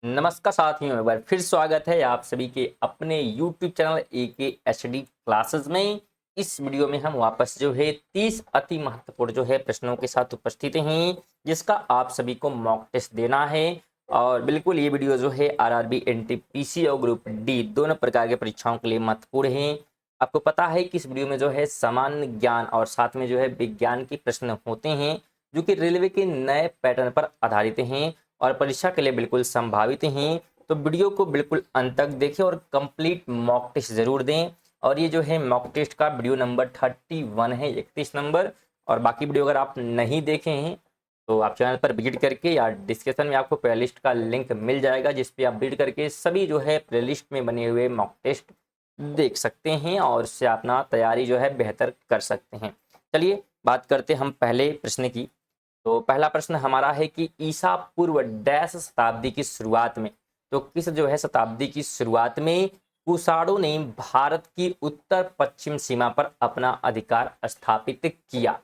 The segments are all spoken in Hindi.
नमस्कार साथियों, एक बार फिर स्वागत है आप सभी के अपने YouTube चैनल AKHD क्लासेस में। इस वीडियो में हम वापस जो है 30 अति महत्वपूर्ण जो है प्रश्नों के साथ उपस्थित हैं, जिसका आप सभी को मॉक टेस्ट देना है। और बिल्कुल ये वीडियो जो है RRB NTPC और ग्रुप डी दोनों प्रकार के परीक्षाओं के लिए महत्वपूर्ण है। आपको पता है कि इस वीडियो में जो है सामान्य ज्ञान और साथ में जो है विज्ञान के प्रश्न होते हैं, जो कि रेलवे के नए पैटर्न पर आधारित हैं और परीक्षा के लिए बिल्कुल संभावित हैं। तो वीडियो को बिल्कुल अंत तक देखें और कंप्लीट मॉक टेस्ट जरूर दें। और ये जो है मॉक टेस्ट का वीडियो नंबर 31 है, 31 नंबर। और बाकी वीडियो अगर आप नहीं देखे हैं तो आप चैनल पर विजिट करके या डिस्क्रिप्शन में आपको प्लेलिस्ट का लिंक मिल जाएगा, जिस पे आप विजिट करके सभी जो है प्लेलिस्ट में बने हुए मॉक टेस्ट देख सकते हैं और उससे अपना तैयारी जो है बेहतर कर सकते हैं। चलिए बात करते हैं हम पहले प्रश्न की। तो पहला प्रश्न हमारा है कि ईसा पूर्व डैश शताब्दी की शुरुआत में, तो किस जो है शताब्दी की शुरुआत में कुषाणों ने भारत की उत्तर पश्चिम सीमा पर अपना अधिकार स्थापित किया।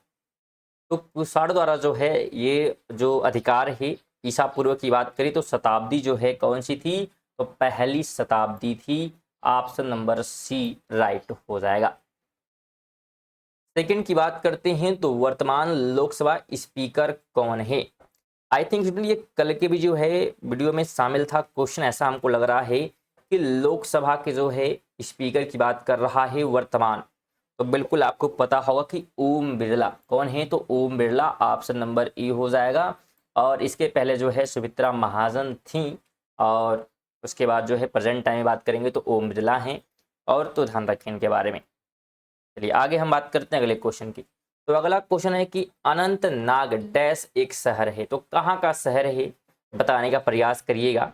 तो कुषाण द्वारा जो है ये जो अधिकार है, ईसा पूर्व की बात करें तो शताब्दी जो है कौन सी थी, तो पहली शताब्दी थी। ऑप्शन नंबर सी राइट हो जाएगा। सेकंड की बात करते हैं तो वर्तमान लोकसभा स्पीकर कौन है। आई थिंक ये कल के भी जो है वीडियो में शामिल था क्वेश्चन, ऐसा हमको लग रहा है कि लोकसभा के जो है स्पीकर की बात कर रहा है वर्तमान। तो बिल्कुल आपको पता होगा कि ओम बिरला कौन है, तो ओम बिरला ऑप्शन नंबर ई हो जाएगा। और इसके पहले जो है सुमित्रा महाजन थी, और उसके बाद जो है प्रेजेंट टाइम में बात करेंगे तो ओम बिरला हैं। और तो ध्यान रखें इनके बारे में। चलिए आगे हम बात करते हैं अगले क्वेश्चन की। तो अगला क्वेश्चन है कि अनंतनाग डैश एक शहर है, तो कहाँ का शहर है बताने का प्रयास करिएगा।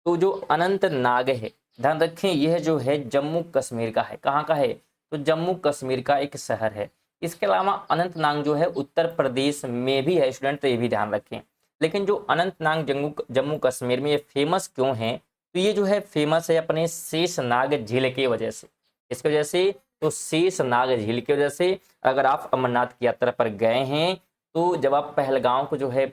तो जो अनंतनाग है, ध्यान रखें यह जो है जम्मू कश्मीर का है। कहाँ का है, तो जम्मू कश्मीर का एक शहर है। इसके अलावा अनंतनाग जो है उत्तर प्रदेश में भी है स्टूडेंट, तो ये भी ध्यान रखें। लेकिन जो अनंतनाग जम्मू जम्मू कश्मीर में ये फेमस क्यों है, तो ये जो है फेमस है अपने शेषनाग झील की वजह से। इसकी वजह से, तो शेषनाग झील की वजह से अगर आप अमरनाथ की यात्रा पर गए हैं तो जब आप पहलगांव को जो है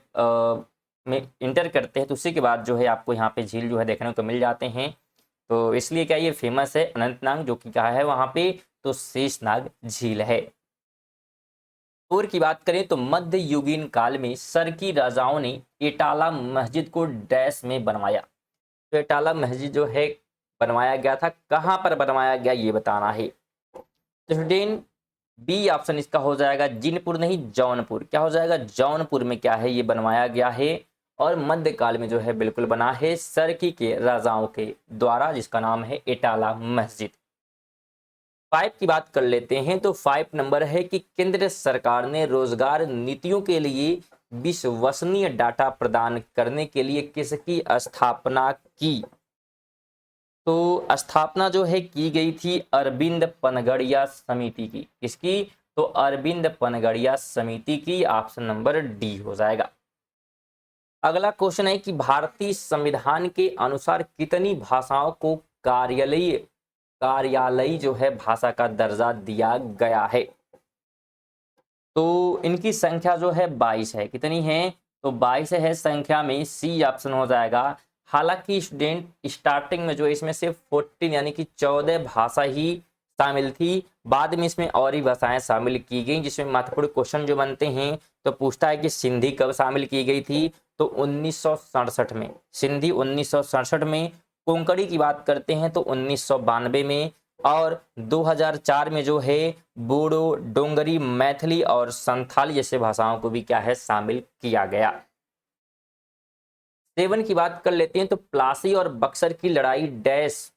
में इंटर करते हैं तो उसी के बाद जो है आपको यहाँ पे झील जो है देखने को मिल जाते हैं। तो इसलिए क्या ये फेमस है अनंतनाग, जो कि कहा है वहाँ पे, तो शेषनाग झील है। और की बात करें तो मध्ययुगीन काल में सरकी राजाओं ने एटाला मस्जिद को डैश में बनवाया। तो एटाला मस्जिद जो है बनवाया गया था, कहाँ पर बनवाया गया ये बताना है। तो स्टूडेंट बी ऑप्शन इसका हो जाएगा, जिनपुर नहीं जौनपुर। क्या हो जाएगा, जौनपुर में क्या है ये बनवाया गया है। और मध्यकाल में जो है बिल्कुल बना है सरकी के राजाओं के द्वारा, जिसका नाम है एटाला मस्जिद। 5 की बात कर लेते हैं। तो 5 नंबर है कि केंद्र सरकार ने रोजगार नीतियों के लिए विश्वसनीय डाटा प्रदान करने के लिए किसकी स्थापना की। तो स्थापना जो है की गई थी अरविंद पनगड़िया समिति की। किसकी, तो अरविंद पनगड़िया समिति की। ऑप्शन नंबर डी हो जाएगा। अगला क्वेश्चन है कि भारतीय संविधान के अनुसार कितनी भाषाओं को कार्यालयी जो है भाषा का दर्जा दिया गया है। तो इनकी संख्या जो है 22 है। कितनी है, तो 22 है संख्या में, सी ऑप्शन हो जाएगा। हालांकि स्टूडेंट स्टार्टिंग में जो इसमें सिर्फ 14 यानी कि 14 भाषा ही शामिल थी, बाद में इसमें और ही भाषाएं शामिल की गई, जिसमें महत्वपूर्ण क्वेश्चन जो बनते हैं तो पूछता है कि सिंधी कब शामिल की गई थी, तो 1967 में सिंधी 1967 में। कोंकणी की बात करते हैं तो 1992 में। और 2004 में जो है बोडो, डोंगरी, मैथिली और संथाली जैसे भाषाओं को भी क्या है शामिल किया गया। 7 की बात कर लेते हैं। तो प्लासी और बक्सर की लड़ाई डैश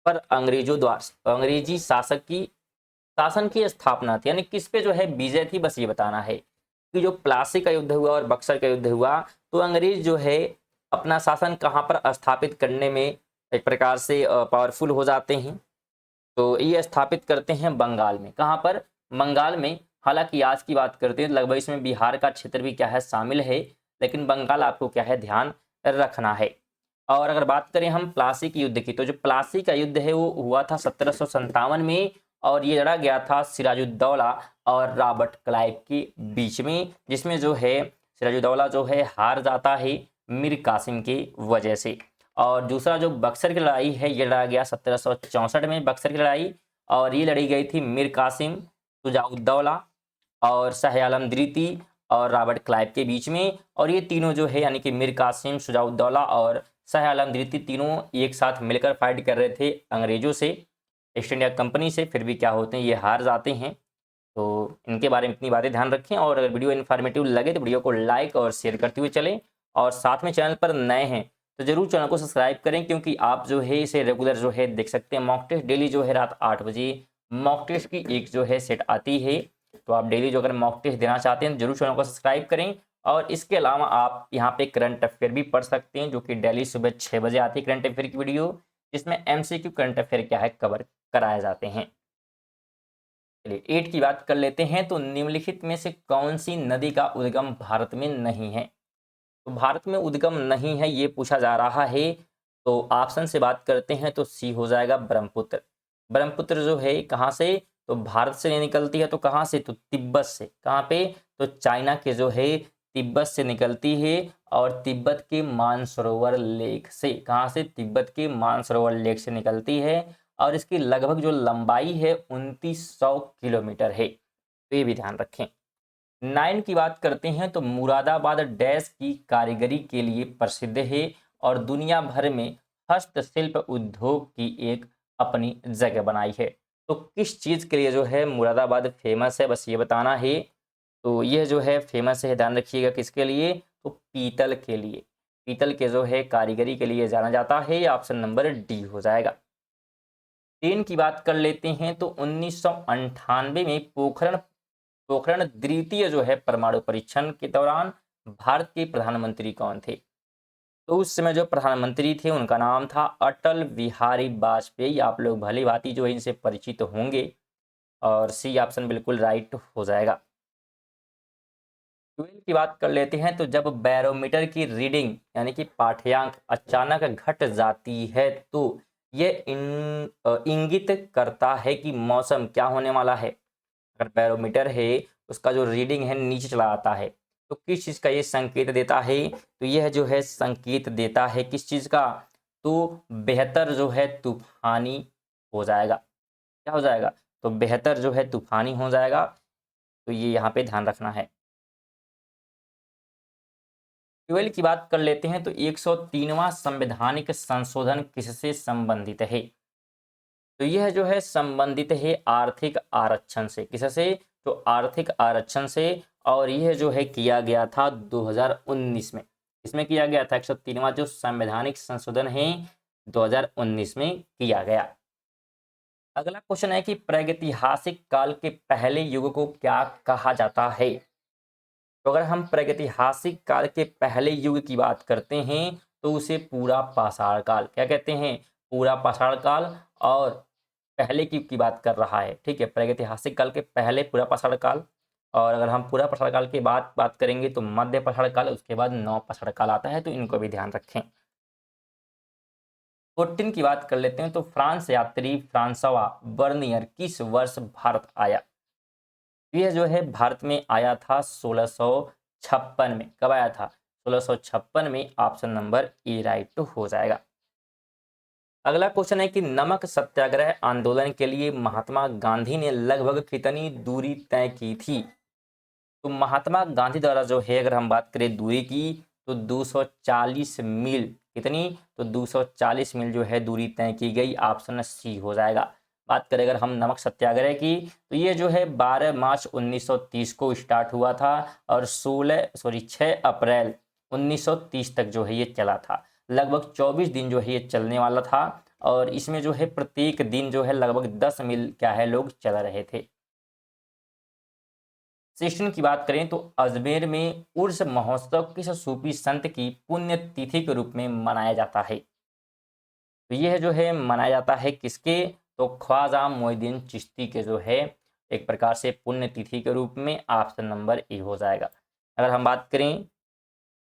पर अंग्रेजों द्वारा अंग्रेजी शासन की स्थापना थी, यानी किस पे जो है विजय थी, बस ये बताना है कि जो प्लासी का युद्ध हुआ और बक्सर का युद्ध हुआ तो अंग्रेज जो है अपना शासन कहाँ पर स्थापित करने में एक प्रकार से पावरफुल हो जाते हैं। तो ये स्थापित करते हैं बंगाल में। कहाँ पर, बंगाल में। हालांकि आज की बात करते हैं लगभग इसमें बिहार का क्षेत्र भी क्या है शामिल है, लेकिन बंगाल आपको क्या है ध्यान रखना है। और अगर बात करें हम प्लासी के युद्ध की, तो जो प्लासी का युद्ध है वो हुआ था 1757 में, और ये लड़ा गया था सिराजुद्दौला और रॉबर्ट क्लाइव के बीच में, जिसमें जो है सिराजुद्दौला जो है हार जाता है मीर कासिम की वजह से। और दूसरा जो बक्सर की लड़ाई है ये लड़ा गया 1764 में बक्सर की लड़ाई, और ये लड़ी गई थी मीर कासिम, शुजाउद्दौला और शाह आलम द्वितीय और रॉबर्ट क्लाइव के बीच में। और ये तीनों जो है यानी कि मीर कासिम, शुजाउद्दौला और शाह आलम द्वितीय तीनों एक साथ मिलकर फाइट कर रहे थे अंग्रेजों से, ईस्ट इंडिया कंपनी से। फिर भी क्या होते हैं, ये हार जाते हैं। तो इनके बारे में इतनी बातें ध्यान रखें। और अगर वीडियो इन्फॉर्मेटिव लगे तो वीडियो को लाइक और शेयर करते हुए चलें। और साथ में चैनल पर नए हैं तो जरूर चैनल को सब्सक्राइब करें, क्योंकि आप जो है इसे रेगुलर जो है देख सकते हैं। मॉक टेस्ट डेली जो है रात 8 बजे मॉक टेस्ट की एक जो है सेट आती है। तो आप डेली जो अगर मॉक टेस्ट देना चाहते हैं जरूर चैनल को सब्सक्राइब करें। और इसके अलावा आप यहाँ पे करंट अफेयर भी पढ़ सकते हैं, जो कि डेली सुबह 6 बजे आती है करंट अफेयर की वीडियो, जिसमें MCQ करंट अफेयर क्या है कवर कराए जाते हैं। चलिए 8 की बात कर लेते हैं। तो निम्नलिखित में से कौन सी नदी का उद्गम भारत में नहीं है? तो भारत में उद्गम नहीं है ये पूछा जा रहा है। तो ऑप्शन से बात करते हैं तो सी हो जाएगा ब्रह्मपुत्र। ब्रह्मपुत्र जो है कहाँ से, तो भारत से नहीं निकलती है, तो कहाँ से, तो तिब्बत से। कहाँ पे, तो चाइना के जो है तिब्बत से निकलती है। और तिब्बत के मानसरोवर लेक से, कहाँ से, तिब्बत के मानसरोवर लेक से निकलती है। और इसकी लगभग जो लंबाई है 2900 किलोमीटर है, तो ये भी ध्यान रखें। 9 की बात करते हैं तो मुरादाबाद डैश की कारीगरी के लिए प्रसिद्ध है और दुनिया भर में हस्तशिल्प उद्योग की एक अपनी जगह बनाई है। तो किस चीज़ के लिए जो है मुरादाबाद फेमस है, बस ये बताना है। तो यह जो है फेमस है, ध्यान रखिएगा किसके लिए, तो पीतल के लिए। पीतल के जो है कारीगरी के लिए जाना जाता है। ऑप्शन नंबर डी हो जाएगा। 3 की बात कर लेते हैं तो 1998 में पोखरण पोखरण द्वितीय जो है परमाणु परीक्षण के दौरान भारत के प्रधानमंत्री कौन थे? तो उस समय जो प्रधानमंत्री थे उनका नाम था अटल बिहारी वाजपेयी। आप लोग भली भांति जो है इनसे परिचित होंगे, और सी ऑप्शन बिल्कुल राइट हो जाएगा। 12 की बात कर लेते हैं तो जब बैरोमीटर की रीडिंग यानी कि पाठ्यांक अचानक घट जाती है तो यह इंगित करता है कि मौसम क्या होने वाला है। अगर बैरोमीटर है उसका जो रीडिंग है नीचे चला आता है तो किस चीज़ का ये संकेत देता है, तो यह जो है संकेत देता है किस चीज़ का, तो बेहतर जो है तूफानी हो जाएगा। क्या हो जाएगा, तो बेहतर जो है तूफानी हो जाएगा। तो ये यहाँ पे ध्यान रखना है। 12 की बात कर लेते हैं तो 103वां संवैधानिक संशोधन किससे संबंधित है? तो यह जो है संबंधित है आर्थिक आरक्षण से। किससे, तो आर्थिक आरक्षण से। और यह जो है किया गया था 2019 में। इसमें किया गया था 103वां जो संवैधानिक संशोधन है 2019 में किया गया। अगला क्वेश्चन है कि प्रागैतिहासिक काल के पहले युग को क्या कहा जाता है? तो अगर हम प्रागैतिहासिक काल के पहले युग की बात करते हैं तो उसे पूरा पाषाण काल, क्या कहते हैं, पूरा पाषाण काल। और पहले की बात कर रहा है, ठीक है, प्रागैतिहासिक काल के पहले पूरा पाषाण काल। और अगर हम पूरा पाषाण काल के बाद बात करेंगे तो मध्य पाषाण काल, उसके बाद नव पाषाण काल आता है, तो इनको भी ध्यान रखें। 14 की बात कर लेते हैं तो फ्रांस यात्री फ्रांसवा बर्नियर किस वर्ष भारत आया? यह जो है भारत में आया था 1656 में। कब आया था, 1656 में। ऑप्शन नंबर ए राइट हो जाएगा। अगला क्वेश्चन है कि नमक सत्याग्रह आंदोलन के लिए महात्मा गांधी ने लगभग कितनी दूरी तय की थी? तो महात्मा गांधी द्वारा जो है अगर हम बात करें दूरी की तो 240 मील, कितनी, तो 240 मील जो है दूरी तय की गई। ऑप्शन सी हो जाएगा। बात करें अगर हम नमक सत्याग्रह की तो ये जो है 12 मार्च 1930 को स्टार्ट हुआ था और 6 अप्रैल 1930 तक जो है ये चला था। लगभग 24 दिन जो है ये चलने वाला था। और इसमें जो है प्रत्येक दिन जो है लगभग 10 मील क्या है लोग चल रहे थे। 16 की बात करें तो अजमेर में उर्स महोत्सव किस सूफी संत की पुण्य तिथि के रूप में मनाया जाता है? तो यह जो है मनाया जाता है किसके, तो ख्वाजा मोइनुद्दीन चिश्ती के जो है एक प्रकार से पुण्य तिथि के रूप में। ऑप्शन नंबर ए हो जाएगा। अगर हम बात करें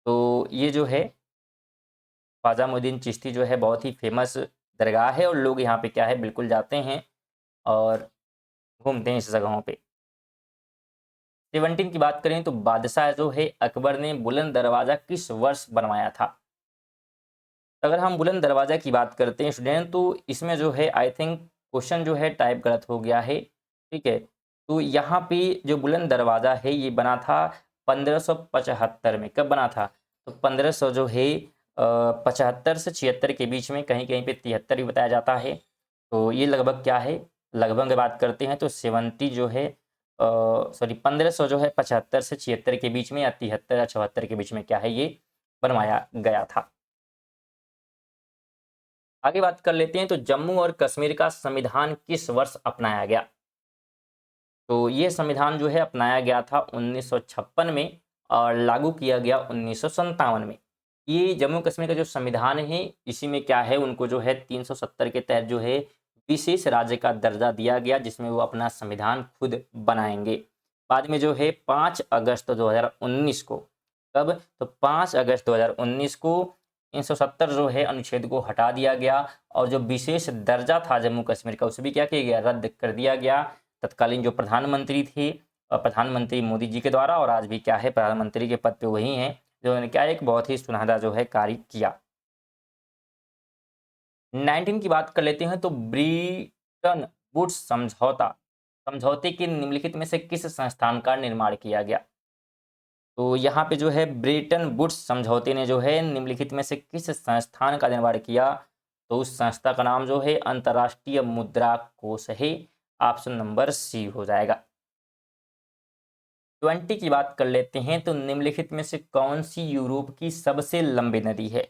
तो ये जो है ख्वाजा मोइनुद्दीन चिश्ती जो है बहुत ही फेमस दरगाह है और लोग यहाँ पे क्या है बिल्कुल जाते हैं और घूमते हैं इस जगहों पे। 17 की बात करें तो बादशाह जो है अकबर ने बुलंद दरवाजा किस वर्ष बनवाया था। अगर हम बुलंद दरवाजा की बात करते हैं स्टूडेंट, तो इसमें जो है आई थिंक क्वेश्चन जो है टाइप गलत हो गया है। ठीक है, तो यहाँ पे जो बुलंद दरवाजा है ये बना था 1575 में। कब बना था? तो 1500 जो है 75 से 76 के बीच में, कहीं कहीं पे 73 भी बताया जाता है। तो ये लगभग क्या है, लगभग बात करते हैं तो 70 जो है सॉरी 1500 जो है 75 से 76 के बीच में, या 73 या 74 के बीच में क्या है ये बनवाया गया था। आगे बात कर लेते हैं, तो जम्मू और कश्मीर का संविधान किस वर्ष अपनाया गया? तो ये संविधान जो है अपनाया गया था 1956 में और लागू किया गया 1957 में। ये जम्मू कश्मीर का जो संविधान है इसी में क्या है, उनको जो है 370 के तहत जो है विशेष राज्य का दर्जा दिया गया, जिसमें वो अपना संविधान खुद बनाएंगे। बाद में जो है 5 अगस्त 2019 को, कब? तो 5 अगस्त 2019 को 370 जो है अनुच्छेद को हटा दिया गया और जो विशेष दर्जा था जम्मू कश्मीर का उसे भी क्या किया गया, रद्द कर दिया गया। तत्कालीन जो प्रधानमंत्री थे, प्रधानमंत्री मोदी जी के द्वारा, और आज भी क्या है प्रधानमंत्री के पद पे वही हैं, जो क्या एक बहुत ही सुनहरा जो है कार्य किया। 19 की बात कर लेते हैं, तो ब्रिटन वुड्स समझौते के निम्नलिखित में से किस संस्थान का निर्माण किया गया? तो यहाँ पे जो है ब्रेटन वुड्स समझौते ने जो है निम्नलिखित में से किस संस्थान का निर्माण किया? तो उस संस्था का नाम जो है अंतर्राष्ट्रीय मुद्रा कोष है। ऑप्शन नंबर सी हो जाएगा। 20 की बात कर लेते हैं, तो निम्नलिखित में से कौन सी यूरोप की सबसे लंबी नदी है?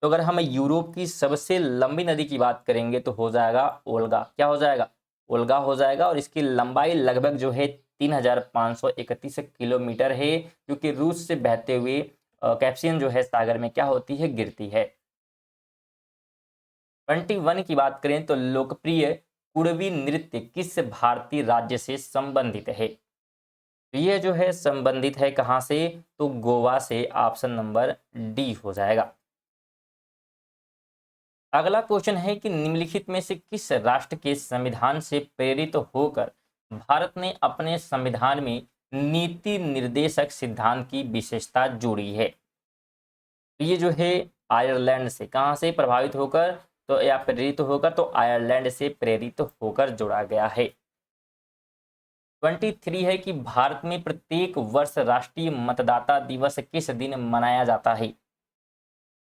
तो अगर हम यूरोप की सबसे लंबी नदी की बात करेंगे तो हो जाएगा ओल्गा। क्या हो जाएगा? ओल्गा हो जाएगा, और इसकी लंबाई लगभग जो है 3531 किलोमीटर है, जो कि रूस से बहते हुए कैस्पियन जो है सागर में क्या होती है, गिरती है। 21 की बात करें तो लोकप्रिय कुड़वी नृत्य किस भारतीय राज्य से संबंधित है? तो ये जो है संबंधित है कहाँ से? तो गोवा से। ऑप्शन नंबर डी हो जाएगा। अगला क्वेश्चन है कि निम्नलिखित में से किस राष्ट्र के संविधान से प्रेरित होकर भारत ने अपने संविधान में नीति निर्देशक सिद्धांत की विशेषता जोड़ी है? तो ये जो है आयरलैंड से, कहाँ से प्रभावित होकर तो या प्रेरित होकर, तो आयरलैंड से प्रेरित होकर जोड़ा गया है। 23 है कि भारत में प्रत्येक वर्ष राष्ट्रीय मतदाता दिवस किस दिन मनाया जाता है?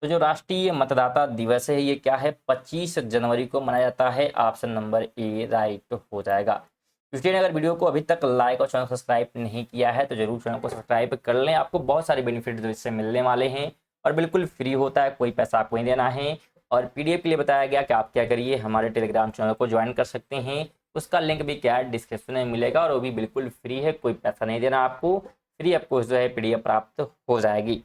तो जो राष्ट्रीय मतदाता दिवस है ये क्या है, 25 जनवरी को मनाया जाता है। ऑप्शन नंबर ए राइट हो जाएगा। स्टूडेंट अगर वीडियो को अभी तक लाइक और चैनल सब्सक्राइब नहीं किया है तो जरूर चैनल को सब्सक्राइब कर लें। आपको बहुत सारे बेनिफिट इससे मिलने वाले हैं और बिल्कुल फ्री होता है, कोई पैसा आपको नहीं देना है। और पीडीएफ के लिए बताया गया कि आप क्या करिए, हमारे टेलीग्राम चैनल को ज्वाइन कर सकते हैं। उसका लिंक भी क्या है डिस्क्रिप्शन में मिलेगा और वो भी बिल्कुल फ्री है, कोई पैसा नहीं देना आपको, फ्री आपको जो है पीडीएफ प्राप्त हो जाएगी।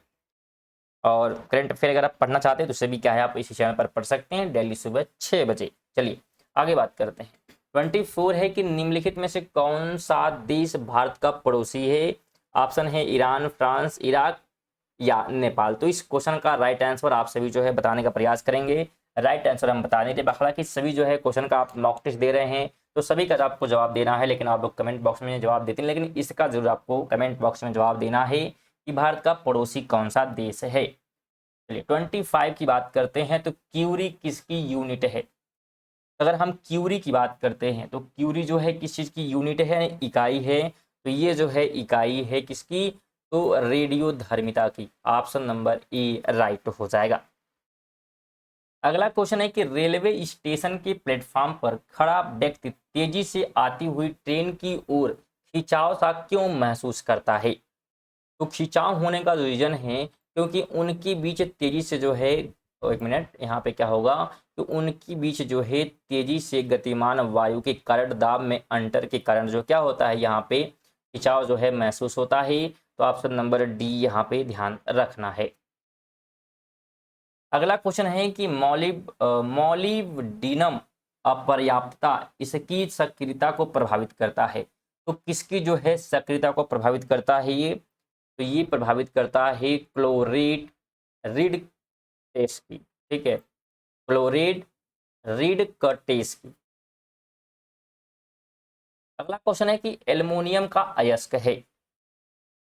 और करंट अफेयर अगर आप पढ़ना चाहते हैं तो उसे भी क्या है आप इसी चैनल पर पढ़ सकते हैं डेली सुबह 6 बजे। चलिए आगे बात करते हैं। 24 है कि निम्नलिखित में से कौन सा देश भारत का पड़ोसी है? ऑप्शन है ईरान, फ्रांस, इराक या नेपाल। तो इस क्वेश्चन का राइट आंसर आप सभी जो है बताने का प्रयास करेंगे। राइट आंसर हम बता देते, हालांकि सभी जो है क्वेश्चन का आप मॉक टेस्ट दे रहे हैं तो सभी का आपको जवाब देना है, लेकिन आप लोग कमेंट बॉक्स में जवाब देते हैं, लेकिन इसका जरूर आपको कमेंट बॉक्स में जवाब देना है कि भारत का पड़ोसी कौन सा देश है। चलिए 25 की बात करते हैं, तो क्यूरी किसकी यूनिट है? अगर हम क्यूरी की बात करते हैं तो क्यूरी जो है किस चीज की यूनिट है, इकाई है। तो ये जो है इकाई है किसकी, तो रेडियोधर्मिता की। ऑप्शन नंबर ए राइट हो जाएगा। अगला क्वेश्चन है कि रेलवे स्टेशन के प्लेटफॉर्म पर खड़ा व्यक्ति तेजी से आती हुई ट्रेन की ओर खिंचाव सा क्यों महसूस करता है? तो खिंचाव होने का जो रीजन है क्योंकि उनके बीच तेजी से जो है, एक मिनट यहाँ पे क्या होगा, तो उनकी बीच जो है तेजी से गतिमान वायु के कारण दाब में अंतर के कारण जो क्या होता है यहाँ पे खिंचाव जो है महसूस होता है। तो ऑप्शन नंबर डी यहाँ पे ध्यान रखना है। अगला क्वेश्चन है कि मॉलिब्डिनम अपर्याप्तता इसकी सक्रियता को प्रभावित करता है। तो किसकी जो है सक्रियता को प्रभावित करता है ये, तो ये प्रभावित करता है क्लोरेट रीड टेस्ट की। ठीक है, क्लोरेट रीड टेस्ट की। अगला क्वेश्चन है कि एल्युमिनियम का अयस्क है।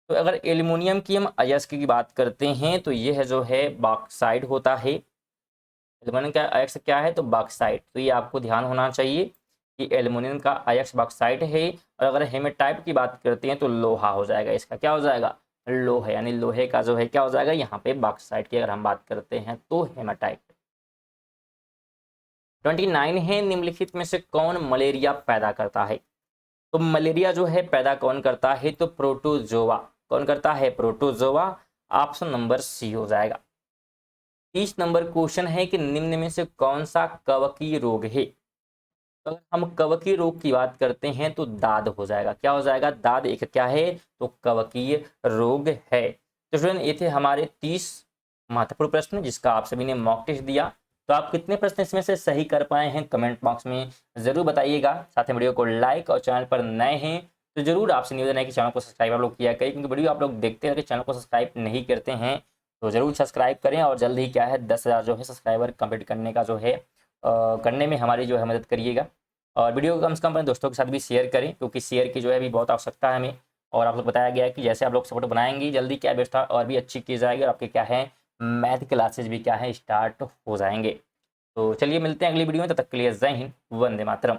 तो अगर एल्युमिनियम की हम अयस्क की बात करते हैं तो यह जो है बॉक्साइट होता है। एल्युमिनियम का अयस्क क्या है? तो बॉक्साइट। तो ये आपको ध्यान होना चाहिए कि एल्युमिनियम का अयस्क बॉक्साइट है। और अगर हेमेटाइट की बात करते हैं तो लोहा हो जाएगा, इसका क्या हो जाएगा? लोहे, यानी लोहे का जो है क्या हो जाएगा यहाँ पे? बॉक्साइट की अगर हम बात करते हैं तो हेमाटाइट। 29 है, निम्नलिखित में से कौन मलेरिया पैदा करता है? तो मलेरिया जो है पैदा कौन करता है? तो प्रोटोजोआ। कौन करता है? प्रोटोजोआ। ऑप्शन नंबर सी हो जाएगा। 30 नंबर क्वेश्चन है कि निम्न में से कौन सा कवकीय रोग है? तो अगर हम कवकीय रोग की बात करते हैं तो दाद हो जाएगा। क्या हो जाएगा? दाद एक क्या है? तो कवकीय रोग है। तो स्टूडेंट ये थे हमारे 30 महत्वपूर्ण प्रश्न जिसका आप सभी ने मॉक टेस्ट दिया। तो आप कितने प्रश्न इसमें से सही कर पाए हैं कमेंट बॉक्स में जरूर बताइएगा। साथ में वीडियो को लाइक और चैनल पर नए हैं तो जरूर आपसे निवेदन है कि चैनल को सब्सक्राइब आप लोग किया करें, क्योंकि वीडियो आप लोग देखते हैं कि चैनल को सब्सक्राइब नहीं करते हैं तो जरूर सब्सक्राइब करें और जल्द ही क्या है 10,000 जो है सब्सक्राइबर कंप्लीट करने का जो है करने में हमारी जो है मदद करिएगा। और वीडियो को कम से कम अपने दोस्तों के साथ भी शेयर करें, क्योंकि शेयर की जो है अभी बहुत आवश्यकता है हमें। और आप लोग बताया गया है कि जैसे आप लोग सपोर्ट बनाएंगे जल्दी क्या व्यवस्था और भी अच्छी की जाएगी और आपके क्या है मैथ क्लासेज भी क्या है स्टार्ट हो जाएंगे। तो चलिए मिलते हैं अगली वीडियो में, तब तक के लिए जय हिंद, वंदे मातरम।